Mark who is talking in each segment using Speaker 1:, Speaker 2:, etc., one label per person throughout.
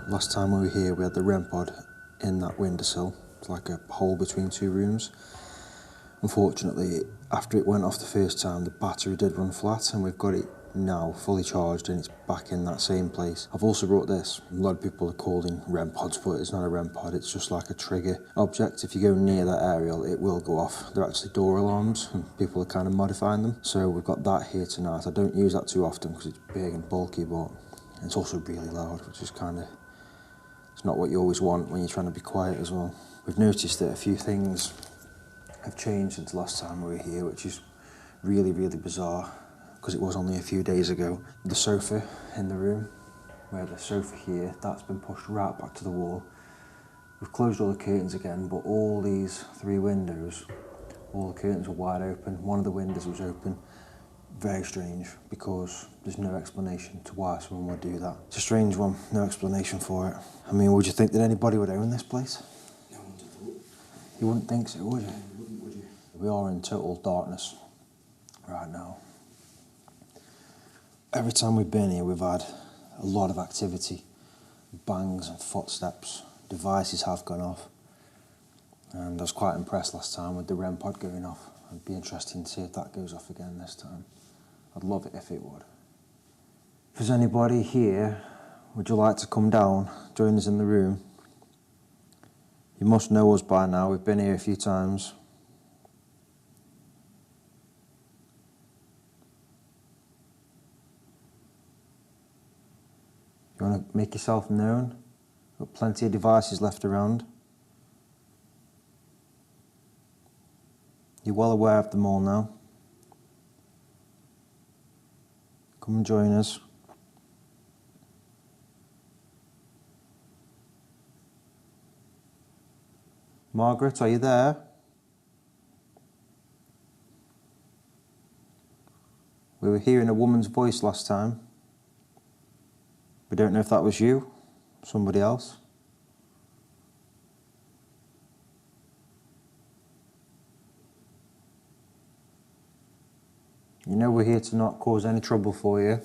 Speaker 1: Last time we were here, we had the REM pod in that windowsill. It's like a hole between two rooms. Unfortunately, after it went off the first time, the battery did run flat, and we've got it now fully charged and it's back in that same place. I've also brought this. A lot of people are calling REM pods, but it's not a REM pod, it's just like a trigger object. If you go near that area, it will go off. They're actually door alarms, and people are kind of modifying them. So we've got that here tonight. I don't use that too often because it's big and bulky, but it's also really loud, which is kind of, it's not what you always want when you're trying to be quiet as well. We've noticed that a few things have changed since last time we were here, which is really, really bizarre, because it was only a few days ago. The sofa in the room, where the sofa here, that's been pushed right back to the wall. We've closed all the curtains again, but all these three windows, all the curtains were wide open. One of the windows was open. Very strange, because there's no explanation to why someone would do that. It's a strange one, no explanation for it. I mean, would you think that anybody would own this place?
Speaker 2: No one would do it.
Speaker 1: You wouldn't think so, would you?
Speaker 2: No, you wouldn't, would you?
Speaker 1: We are in total darkness right now. Every time we've been here, we've had a lot of activity. Bangs and footsteps. Devices have gone off. And I was quite impressed last time with the REM pod going off. It'd be interesting to see if that goes off again this time. I'd love it if it would. If there's anybody here, would you like to come down, join us in the room? You must know us by now, we've been here a few times. You want to make yourself known? Got plenty of devices left around. You're well aware of them all now. Come and join us. Margaret, are you there? We were hearing a woman's voice last time. We don't know if that was you, somebody else. You know we're here to not cause any trouble for you.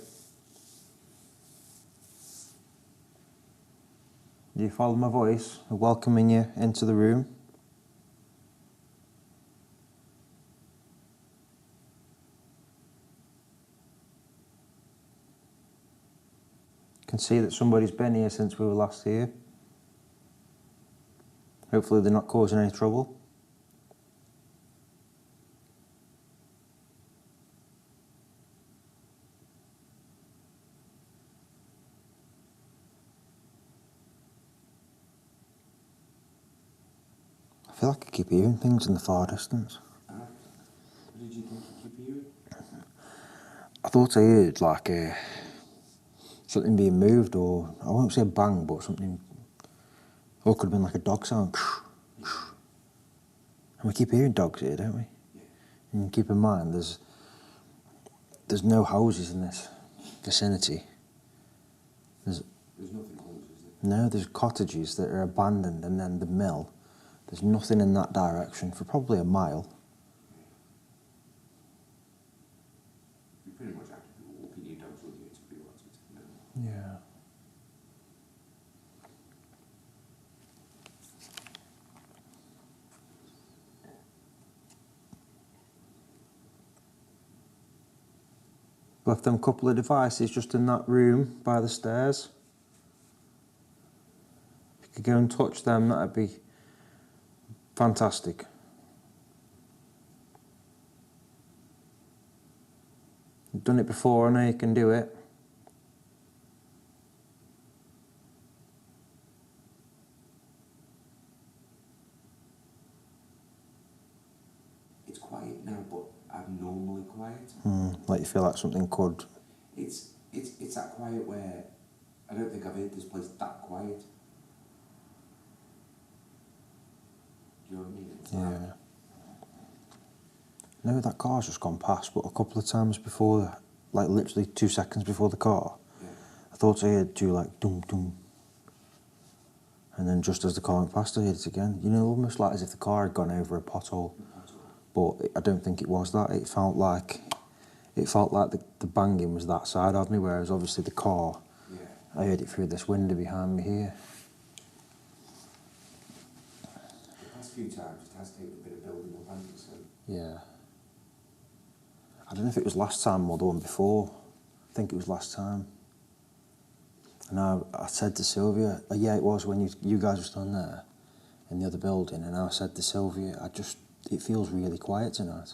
Speaker 1: Do you follow my voice? I'm welcoming you into the room. You can see that somebody's been here since we were last here. Hopefully they're not causing any trouble. I feel like I keep hearing things in the far distance.
Speaker 2: What did you think you keep hearing?
Speaker 1: I thought I heard like something being moved, or I won't say a bang, but something, or it could have been like a dog sound.
Speaker 2: Yeah.
Speaker 1: And we keep hearing dogs here, don't we?
Speaker 2: Yeah.
Speaker 1: And keep in mind, there's no houses in this vicinity.
Speaker 2: There's nothing close, is there?
Speaker 1: No, there's cottages that are abandoned, and then the mill. There's nothing in that direction for probably a mile.
Speaker 2: You pretty much have to be walking your dogs with you to be able to know.
Speaker 1: Yeah. Left them couple of devices just in that room by the stairs. If you could go and touch them, that'd be fantastic. You've done it before, I know you can do it.
Speaker 2: It's quiet now, but abnormally quiet.
Speaker 1: Like you feel like something could...
Speaker 2: It's that quiet where I don't think I've heard this place that quiet. Do you know what I mean? It's
Speaker 1: Yeah. No, that car's just gone past, but a couple of times before, like literally 2 seconds before the car,
Speaker 2: yeah.
Speaker 1: I thought I heard two like dum dum. And then just as the car went past, I heard it again. You know, almost like as if the car had gone over a pothole. But I don't think it was that. It felt like the banging was that side of me, whereas obviously the car
Speaker 2: Yeah.
Speaker 1: I heard it through this window behind me here.
Speaker 2: The past few times it has taken a bit of building up, hasn't it? So
Speaker 1: Yeah. I don't know if it was last time or the one before. I think it was last time. And I said to Sylvia, oh, yeah, it was when you guys were standing there in the other building, and I said to Sylvia, it feels really quiet tonight.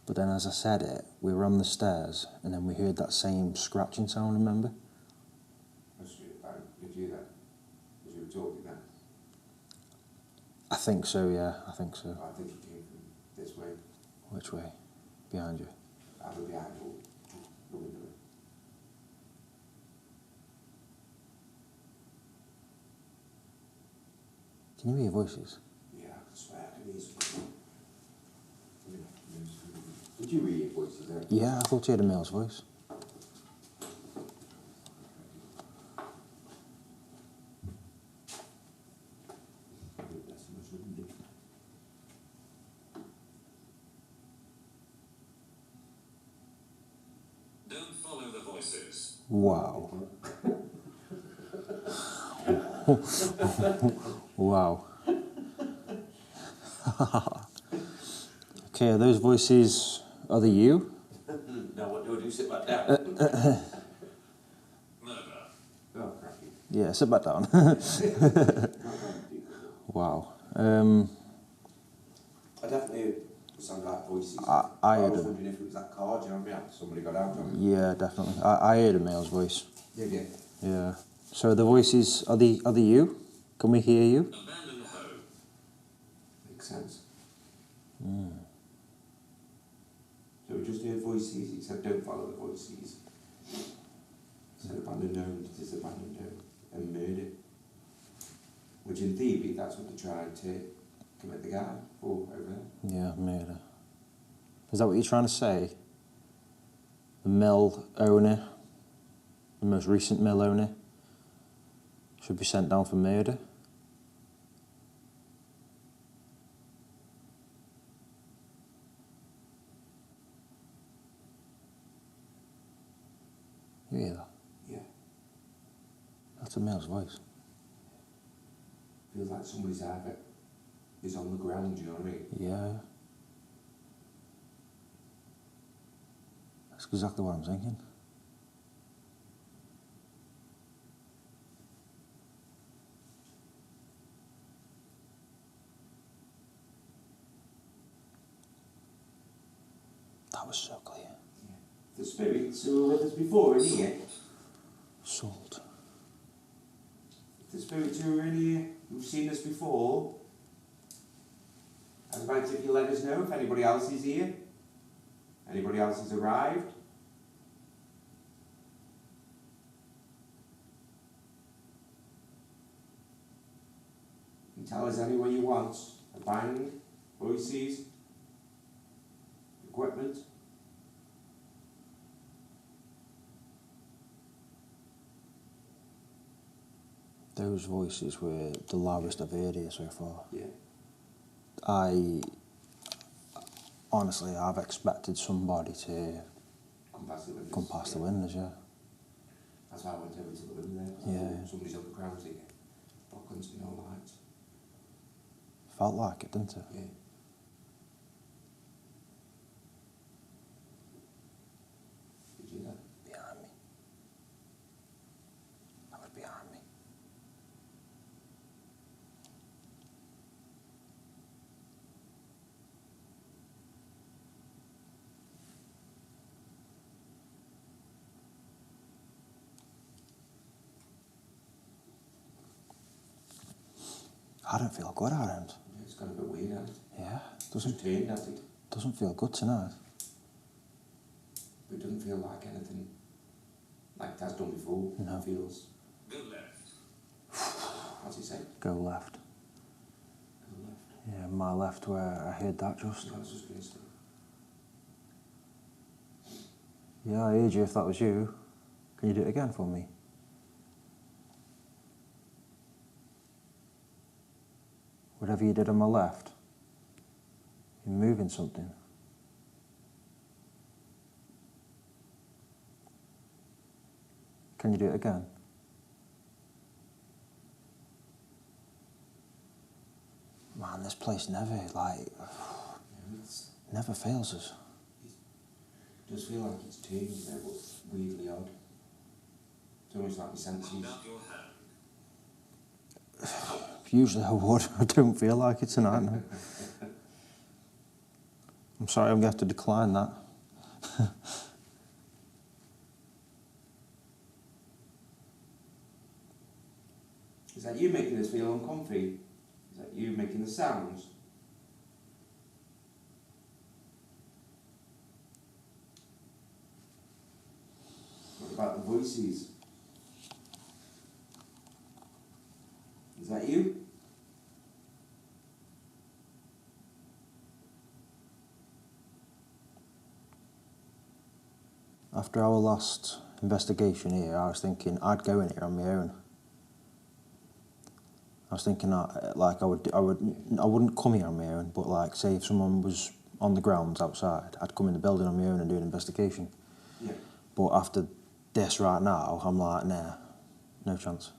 Speaker 1: But then as I said it, we were on the stairs, and then we heard that same scratching sound, remember?
Speaker 2: Did you that? As you were talking then?
Speaker 1: I think so, yeah, I think so.
Speaker 2: I think it came from this way.
Speaker 1: Which way? Behind you?
Speaker 2: Either behind or the window.
Speaker 1: Can you hear voices?
Speaker 2: Yeah, I can swear I can hear something. Did you hear voices there?
Speaker 1: Yeah, I thought you had a male's voice.
Speaker 3: Don't follow the voices.
Speaker 1: Wow. Wow. Okay, are those voices, are they you?
Speaker 2: Now what do I do? Sit back down?
Speaker 3: Murder.
Speaker 2: Oh, cracky.
Speaker 1: Yeah, sit back down. Wow.
Speaker 2: I definitely sounded like voices.
Speaker 1: I
Speaker 2: was
Speaker 1: heard a,
Speaker 2: wondering if it was that car, do you know what I mean? Somebody got out on it.
Speaker 1: yeah, definitely. I heard a male's voice.
Speaker 2: Yeah.
Speaker 1: Yeah. So the voices, are they you? Can we hear you?
Speaker 3: Abandon the home.
Speaker 2: Makes sense.
Speaker 1: Mm.
Speaker 2: So we just heard voices, he said don't follow the voices. He said abandoned home, it is abandoned home, and murder. Which in theory, that's what they tried to commit the guy for over there.
Speaker 1: Yeah, murder. Is that what you're trying to say? The mill owner, the most recent mill owner, should be sent down for murder? You hear that?
Speaker 2: Yeah.
Speaker 1: That's a male's voice.
Speaker 2: Feels like somebody's either is on the ground, do you know what I mean?
Speaker 1: Yeah. That's exactly what I'm thinking. That was so clear.
Speaker 2: Yeah. The spirits who were with us before in here,
Speaker 1: Salt.
Speaker 2: the spirits who were in here, who've seen us before, I was about if you let us know if anybody else is here, anybody else has arrived. You can tell us anywhere you want, a bang, voices, equipment.
Speaker 1: Those voices were the loudest I've heard here so far.
Speaker 2: Yeah.
Speaker 1: Honestly, I've expected somebody to
Speaker 2: Come past the windows.
Speaker 1: come past the windows, yeah.
Speaker 2: That's why I went over to the window there.
Speaker 1: Yeah.
Speaker 2: Somebody's on the ground here. Balcons, no lights.
Speaker 1: Felt like it, didn't it?
Speaker 2: Yeah. Did you hear that?
Speaker 1: Behind me. That was behind me. I don't feel good, Aaron.
Speaker 2: Yeah, it's got a bit weird, hasn't it?
Speaker 1: Yeah,
Speaker 2: Doesn't turn, does it?
Speaker 1: doesn't feel good tonight.
Speaker 2: But it doesn't feel like anything like it has done before.
Speaker 1: No.
Speaker 2: It feels,
Speaker 3: Go left.
Speaker 2: how's he say?
Speaker 1: Go left.
Speaker 2: Go left.
Speaker 1: Yeah, my left where I heard that just.
Speaker 2: Yeah, I was just going to say.
Speaker 1: Yeah, I heard you if that was you. Can you do it again for me? Whatever you did on my left, you're moving something. Can you do it again? man, this place never, like, never fails us.
Speaker 2: It does feel like it's turning there, but it's weirdly odd. It's almost like my senses.
Speaker 3: Hold out your hand.
Speaker 1: Usually I would. I don't feel like it tonight, no. I'm sorry, I'm going to have to decline that.
Speaker 2: Is that you making us feel uncomfy? Is that you making the sounds? What about the voices? Is that you?
Speaker 1: After our last investigation here, I was thinking I'd go in here on my own. I was thinking I wouldn't come here on my own, but like, say if someone was on the grounds outside, I'd come in the building on my own and do an investigation.
Speaker 2: Yeah.
Speaker 1: But after this right now, I'm like, nah, no chance.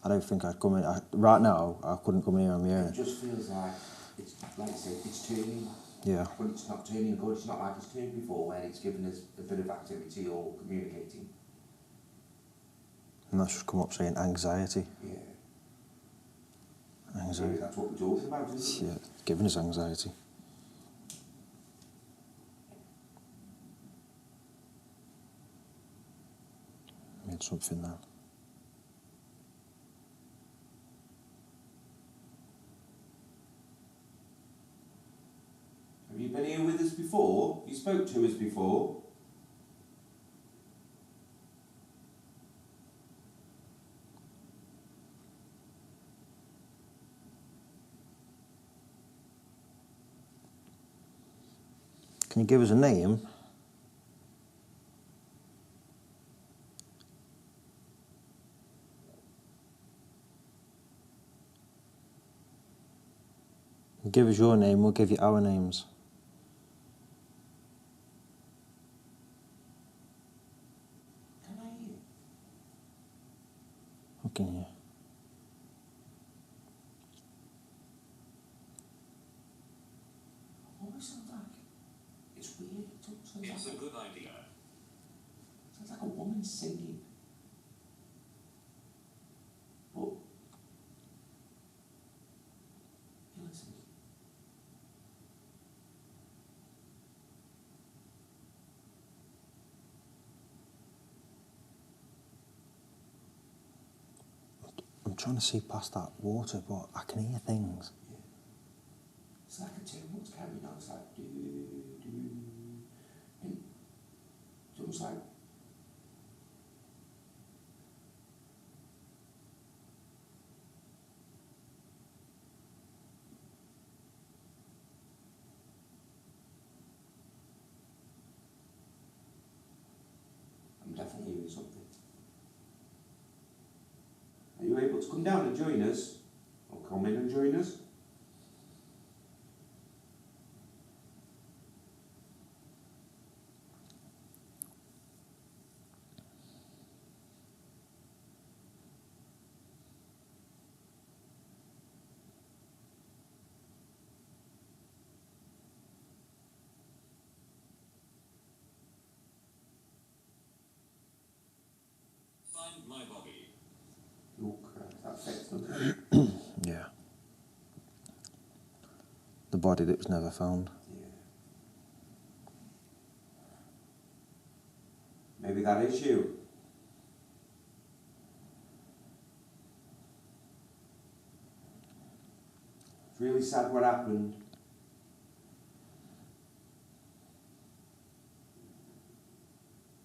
Speaker 1: I don't think I'd come in. Right now, I couldn't come here on my own.
Speaker 2: It just feels like, it's like I said, it's turning.
Speaker 1: Yeah.
Speaker 2: But it's not turning good. It's not like it's turned before, where it's given us a bit of activity or communicating.
Speaker 1: And that's just come up saying anxiety.
Speaker 2: Yeah.
Speaker 1: Anxiety.
Speaker 2: Maybe that's what we're talking about, isn't it?
Speaker 1: Yeah, giving us anxiety. Made something there.
Speaker 2: Have you been here with us before? You spoke to us before?
Speaker 1: Can you give us a name? Give us your name, we'll give you our names.
Speaker 2: Can I hear?
Speaker 1: What can you?
Speaker 2: Always sounds like it's weird.
Speaker 3: It's a good idea.
Speaker 2: Sounds like a woman singing. But you listen.
Speaker 1: I'm trying to see past that water, but I can hear things.
Speaker 2: Yeah. It's like a tune what's carrying on. It's like do do, and it's almost like. I'm definitely hearing something. Are you able to come down and join us? Or come in and join us?
Speaker 3: Find my body.
Speaker 2: Oh crap, that fits, doesn't it?
Speaker 1: Yeah. The body that was never found.
Speaker 2: Yeah. Maybe that is you. It's really sad what happened.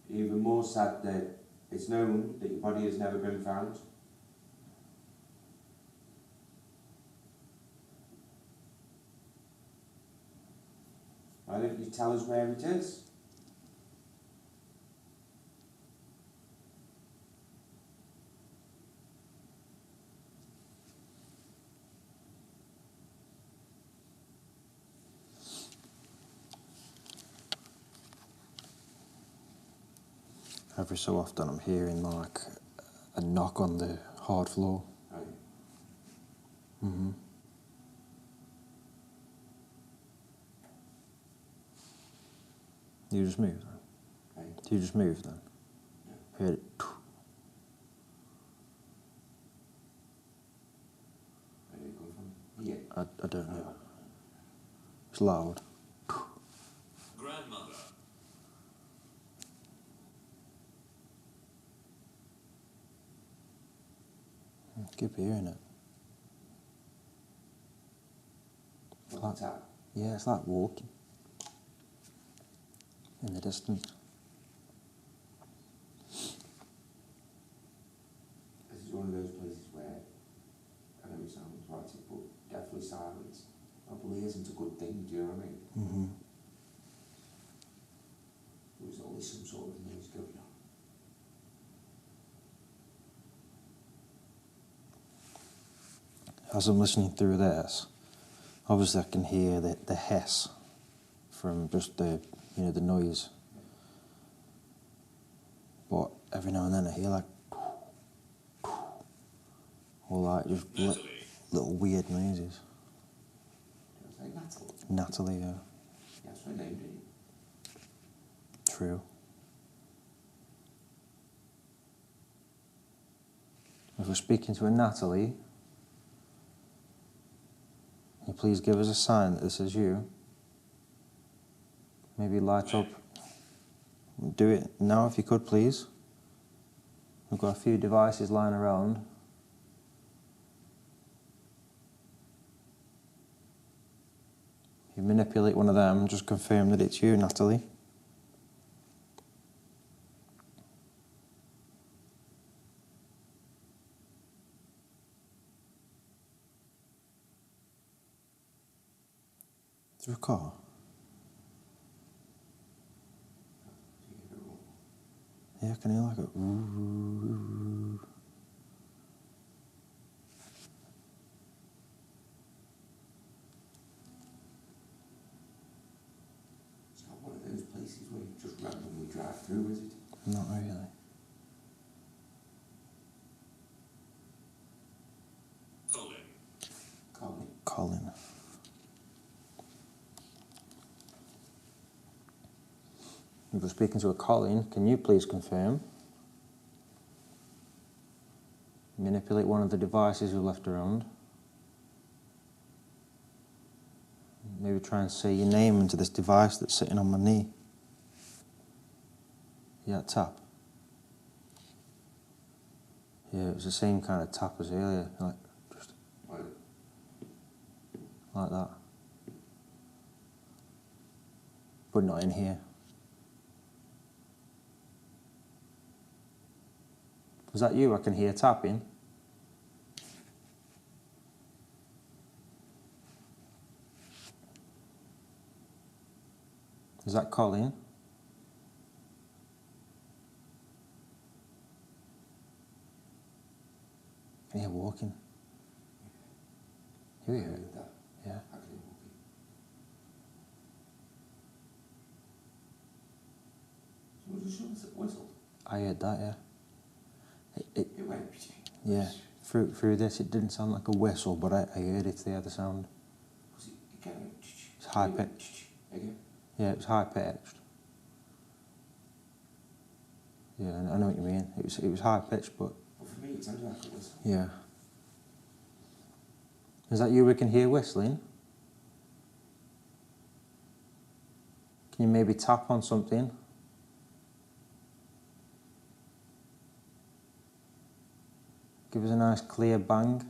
Speaker 2: Even more sad that it's known that your body has never been found. Why don't you tell us where it is?
Speaker 1: Every so often I'm hearing like a knock on the hard floor.
Speaker 2: Right.
Speaker 1: Mm-hmm. You just moved then?
Speaker 2: Hey?
Speaker 1: Did you just move then?
Speaker 2: No.
Speaker 1: Heard it.
Speaker 2: Where did it come from? Here.
Speaker 1: I don't know. It's loud.
Speaker 3: Grandmother.
Speaker 1: Keep hearing it.
Speaker 2: What's that?
Speaker 1: Yeah, it's like walking in the distance.
Speaker 2: This is one of those places where, I know it sounds right, but definitely silence probably isn't a good thing, do you know what I mean?
Speaker 1: Mm-hmm.
Speaker 2: There's always some sort of noise going on.
Speaker 1: As I'm listening through this, obviously I can hear the hiss from just the noise. But every now and then I hear like, or like just little weird noises.
Speaker 2: It was like Natalie.
Speaker 1: Natalie, yeah.
Speaker 2: Yeah, that's her name, didn't you?
Speaker 1: True. If we're speaking to a Natalie, can you please give us a sign that this is you? Maybe light up. Do it now if you could, please. We've got a few devices lying around. You manipulate one of them, just confirm that it's you, Natalie. Is there a car? Yeah, I can hear like a ooh.
Speaker 2: It's not one of those places where you just randomly drive through, is it?
Speaker 1: Not really.
Speaker 2: Colin.
Speaker 1: Colin. If we're speaking to a Colin, can you please confirm? Manipulate one of the devices we left around. Maybe try and say your name into this device that's sitting on my knee. Yeah, tap. Yeah, it was the same kind of tap as earlier, like just like that. But not in here. Was that you? I can hear tapping. Is that Colin? Yeah, walking. You hear it?
Speaker 2: That.
Speaker 1: Yeah.
Speaker 2: I can hear walking. Someone just showed us a whistle.
Speaker 1: I heard that, yeah. It
Speaker 2: It went.
Speaker 1: yeah. Through this, it didn't sound like a whistle, but I heard it, the other sound.
Speaker 2: Was it kind of...
Speaker 1: It's high pitched.
Speaker 2: Again?
Speaker 1: Yeah, it was high pitched. Yeah, I know what you mean. It was high pitched, but
Speaker 2: But for me, it sounded like a whistle.
Speaker 1: yeah. Is that you we can hear whistling? Can you maybe tap on something? Give us a nice clear bang.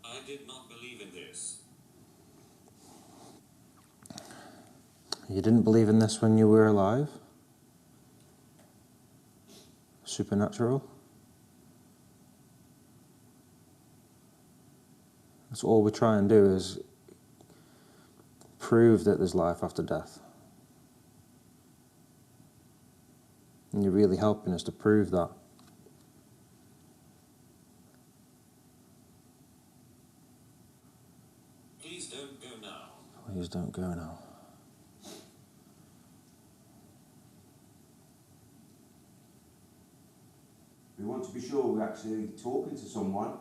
Speaker 3: I did not believe in this.
Speaker 1: You didn't believe in this when you were alive? Supernatural? That's all we try and do is prove that there's life after death. And you're really helping us to prove that.
Speaker 3: Please don't go now.
Speaker 1: Please don't go now.
Speaker 2: We want to be sure we're actually talking to someone.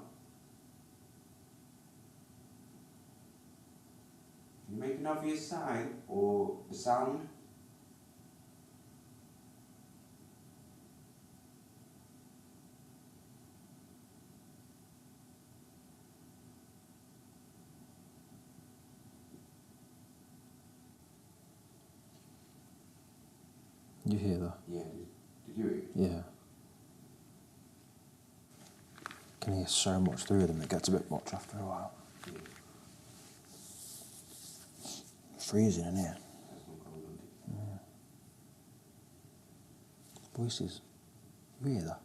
Speaker 2: You make an obvious sign or a sound.
Speaker 1: You hear that?
Speaker 2: Yeah, did you hear it?
Speaker 1: Yeah. Can hear so much through them, it gets a bit much after a while.
Speaker 2: Yeah.
Speaker 1: Freezing in here.
Speaker 2: That's not cold, isn't it?
Speaker 1: Voices. You hear that?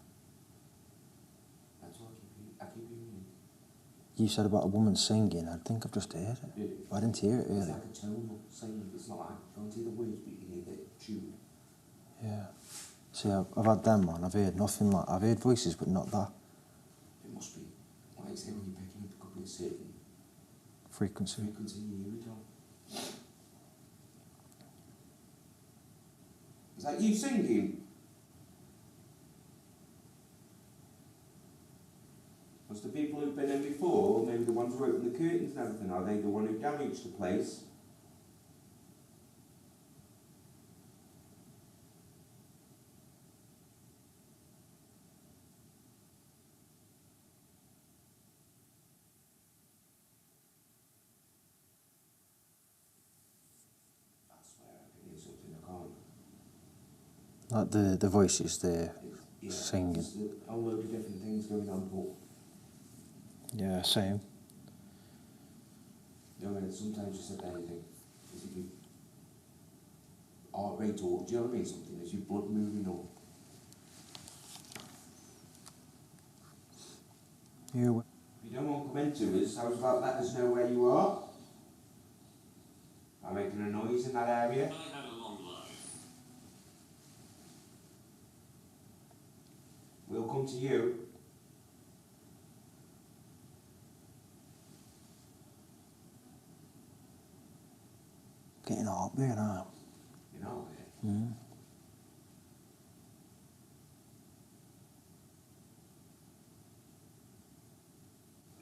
Speaker 2: That's what I keep hearing.
Speaker 1: You said about a woman singing, I think I've just heard it.
Speaker 2: Did it?
Speaker 1: But I didn't hear it
Speaker 2: It's
Speaker 1: really.
Speaker 2: like a tonal singing. It's not like, you don't hear the words, but you can hear the tune.
Speaker 1: Yeah. See, I've had them, man. I've heard nothing like... I've heard voices, but not that.
Speaker 2: It must be, like I say, when you're picking up a couple of certain
Speaker 1: Frequency.
Speaker 2: frequency, you hear it all. Is that you singing? Was the people who've been in before, maybe the ones who opened the curtains and everything, are they the one who damaged the place? I swear I can hear something I can't.
Speaker 1: Like the voices, they're
Speaker 2: Yeah,
Speaker 1: singing.
Speaker 2: there's a whole load of different things going on, but
Speaker 1: Yeah, same.
Speaker 2: you know, and sometimes you said anything, as if you heart rate or, do you know what I mean, something, as your blood moving or,
Speaker 1: You.
Speaker 2: if you don't want to come into us, how's about let us know where you are? By making a noise in that area?
Speaker 3: I had a long life.
Speaker 2: We'll come to you.
Speaker 1: Getting up there now.
Speaker 2: You know, eh?
Speaker 1: Mm.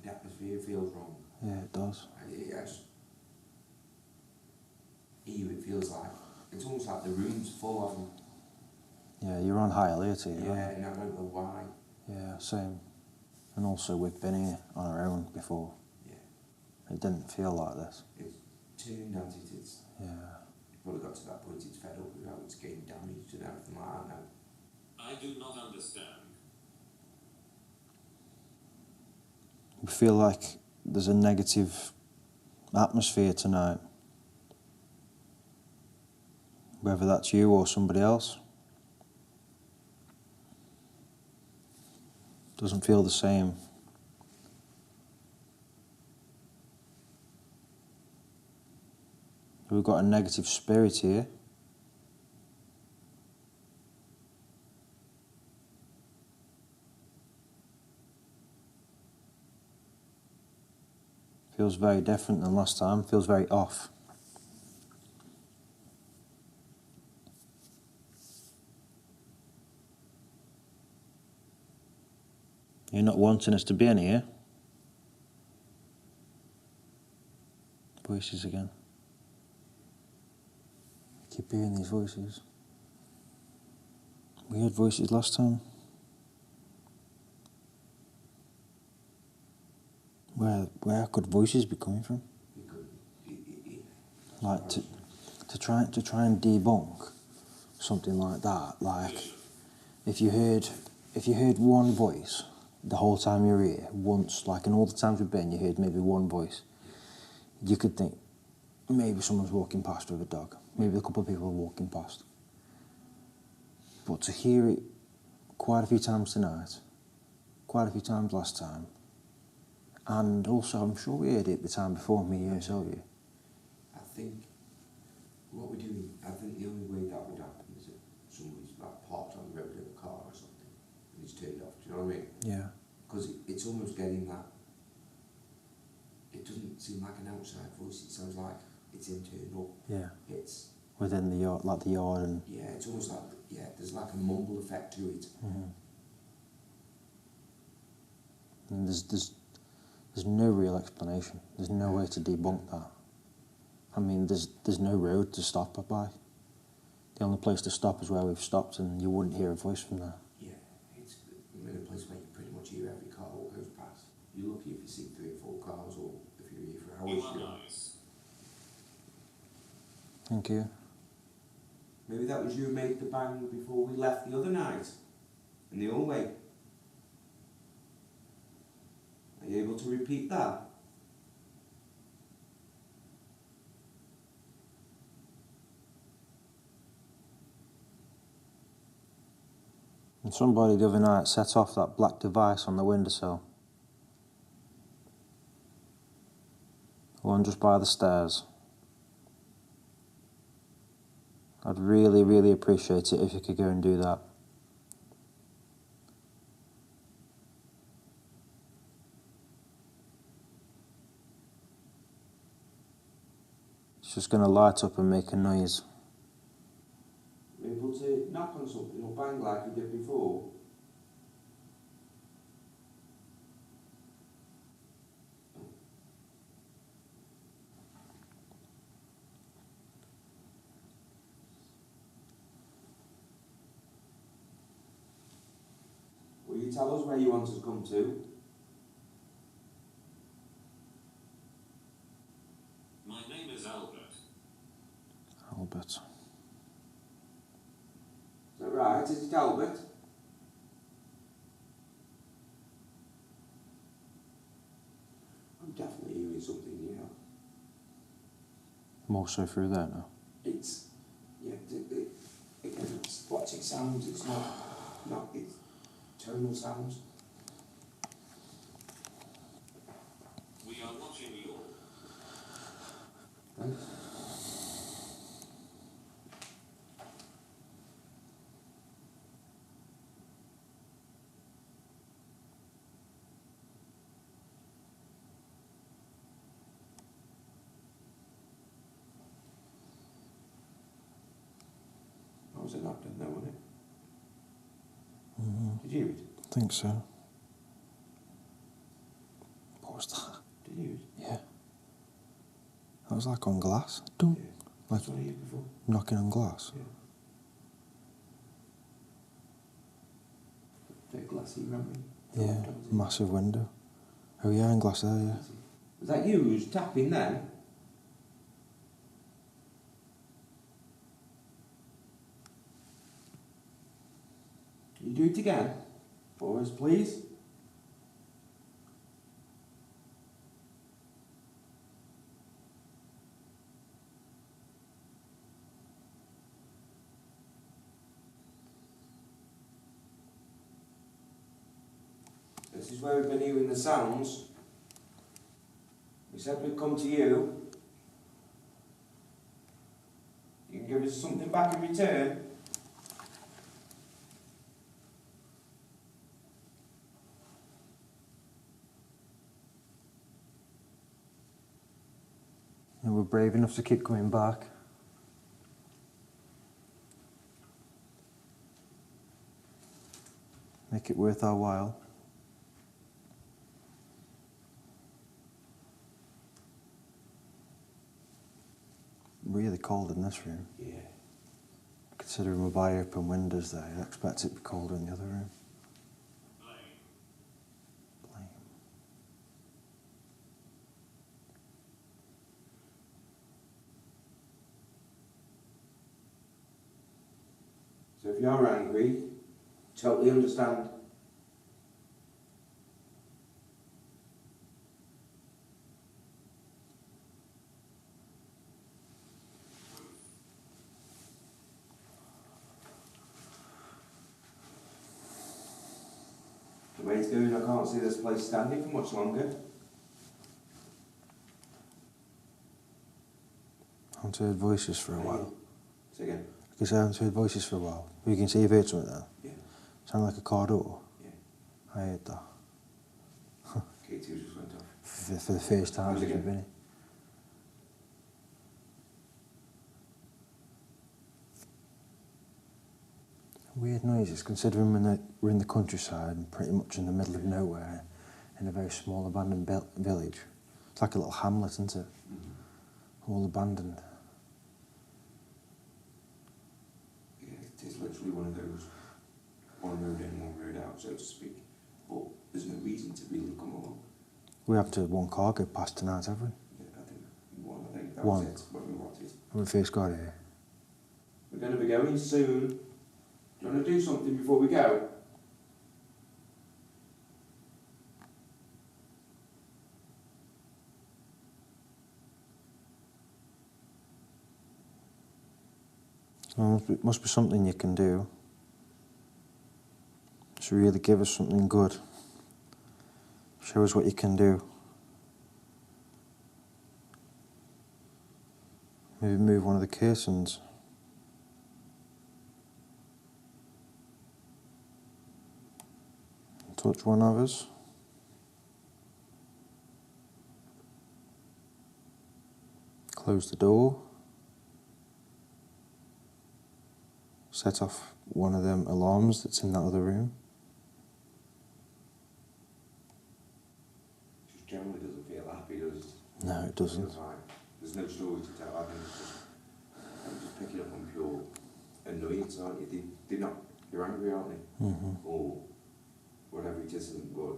Speaker 2: The atmosphere feels wrong.
Speaker 1: Yeah, it does.
Speaker 2: Yes. Here it feels like, it's almost like the room's full of them.
Speaker 1: Yeah, you're on high alert here,
Speaker 2: Yeah,
Speaker 1: right?
Speaker 2: and I don't know why.
Speaker 1: Yeah, same. And also, we've been here on our own before.
Speaker 2: Yeah.
Speaker 1: It didn't feel like this.
Speaker 2: It's turned out it's
Speaker 1: Yeah.
Speaker 2: probably got to that point it's fed up with how it's getting damaged and everything like that now.
Speaker 3: I do not understand.
Speaker 1: We feel like there's a negative atmosphere tonight. Whether that's you or somebody else. Doesn't feel the same. We've got a negative spirit here. Feels very different than last time, feels very off. You're not wanting us to be in here. Voices again. I keep hearing these voices. We heard voices last time. Where could voices be coming from? Like to try and debunk something like that. Like if you heard one voice the whole time you were here, once, like in all the times we've been, you heard maybe one voice. You could think maybe someone's walking past with a dog. Maybe a couple of people are walking past. But to hear it quite a few times tonight, quite a few times last time, and also I'm sure we heard it the time before me, you and Sylvia.
Speaker 2: I think what we're doing, I think the only way that would happen is if somebody's like parked on the road in a car or something and it's turned off, do you know what I mean?
Speaker 1: Yeah.
Speaker 2: Because it's almost getting that, it doesn't seem like an outside voice, it sounds like it's internal.
Speaker 1: Yeah.
Speaker 2: It's
Speaker 1: Within the yard, like the yard and...
Speaker 2: yeah, it's almost like, yeah, there's like a mumble effect to it.
Speaker 1: Mm-hmm. And there's no real explanation. There's no way to debunk that. I mean, there's no road to stop by. The only place to stop is where we've stopped, and you wouldn't hear a voice from there.
Speaker 2: Yeah, it's in a place where you pretty much hear every car that goes past. You're lucky if you see 3 or 4 cars, or if you're here for hours.
Speaker 3: You are nice.
Speaker 1: Thank you.
Speaker 2: Maybe that was you who made the bang before we left the other night, in the hallway. Are you able to repeat that?
Speaker 1: And somebody the other night set off that black device on the windowsill. The one just by the stairs. I'd really, really appreciate it if you could go and do that. It's just going to light up and make a noise.
Speaker 2: Able to knock on something or bang like you did before? Will you tell us where you want us to come to?
Speaker 3: My name is Albert.
Speaker 1: Albert.
Speaker 2: Is that right? Is it Albert? I'm definitely hearing something here.
Speaker 1: More so through there now.
Speaker 2: It's, yeah, again, it's what's it sounds, it's not, it's tonal sounds.
Speaker 3: We are watching you.
Speaker 2: Thanks. That was a knock down there, wasn't it?
Speaker 1: Mm-hmm.
Speaker 2: Did you hear it?
Speaker 1: I think so. What was that?
Speaker 2: Did you hear it?
Speaker 1: Yeah. That was like on glass. Dunk.
Speaker 2: Yeah.
Speaker 1: Like
Speaker 2: That's what I heard before.
Speaker 1: knocking on glass.
Speaker 2: Yeah. Bit glassy, remember?
Speaker 1: Yeah. Massive window. Oh yeah, and glass there, yeah.
Speaker 2: Was that you who was tapping then? Can you do it again? For us, please? This is where we've been hearing the sounds. We said we'd come to you. You can give us something back in return.
Speaker 1: And we're brave enough to keep coming back. Make it worth our while. Really cold in this room.
Speaker 2: Yeah.
Speaker 1: Considering we're by open windows there, I'd expect it to be colder in the other room. Blame.
Speaker 2: So if you're angry, totally understand. The way it's going, I can't see this place standing for much longer.
Speaker 1: I haven't heard voices for a while.
Speaker 2: Say again.
Speaker 1: I guess I haven't heard voices for a while. You can see you've heard something there.
Speaker 2: Yeah.
Speaker 1: Sound like a car door.
Speaker 2: Yeah.
Speaker 1: I heard that.
Speaker 2: K2 just went off.
Speaker 1: For the first time
Speaker 2: How's it
Speaker 1: since we've
Speaker 2: going?
Speaker 1: been here. Weird noises, considering we're in the countryside and pretty much in the middle of nowhere, in a very small abandoned village. It's like a little hamlet, isn't it? all abandoned.
Speaker 2: Yeah, it is literally one of those, one road in, one road out, so to speak. But there's no reason to really come along.
Speaker 1: We have to one car go past tonight, have we?
Speaker 2: Yeah, I think that
Speaker 1: One.
Speaker 2: was it, when we wanted.
Speaker 1: When we first got here.
Speaker 2: We're going to be going soon. Do you want to do something before we go?
Speaker 1: Well, it must be something you can do. Just really give us something good. Show us what you can do. Maybe move one of the curtains. Touch one of us. Close the door. Set off one of them alarms that's in that other room.
Speaker 2: Just generally doesn't feel happy, does it?
Speaker 1: No, it doesn't.
Speaker 2: Feels like there's no story to tell. I think it's just, I'm just picking up on pure annoyance, aren't you? They're not, you're angry, aren't they?
Speaker 1: Mm-hmm.
Speaker 2: Or whatever it isn't good.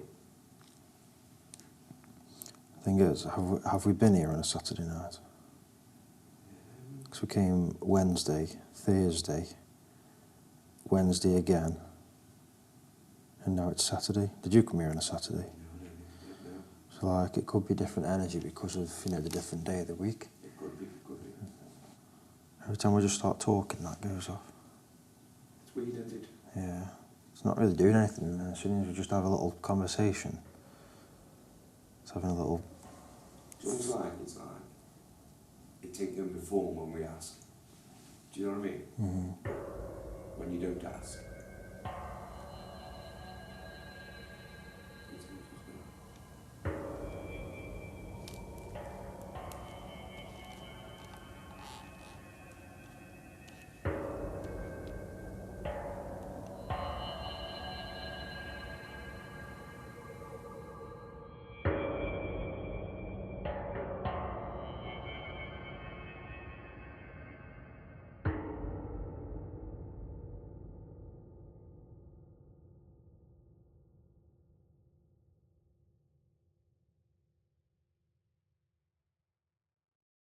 Speaker 1: Thing is, have we been here on a Saturday night? Because we came Wednesday, Thursday, Wednesday again, and now it's Saturday. Did you come here on a Saturday?
Speaker 2: No.
Speaker 1: So like, it could be different energy because of, you know, the different day of the week.
Speaker 2: It could be.
Speaker 1: Every time we just start talking, that goes off.
Speaker 2: It's weird, isn't it?
Speaker 1: Yeah. It's not really doing anything, and as soon as we just have a little conversation, it's having a little...
Speaker 2: It's like, it taking the form when we ask. Do you know what I mean?
Speaker 1: Mm-hmm.
Speaker 2: When you don't ask.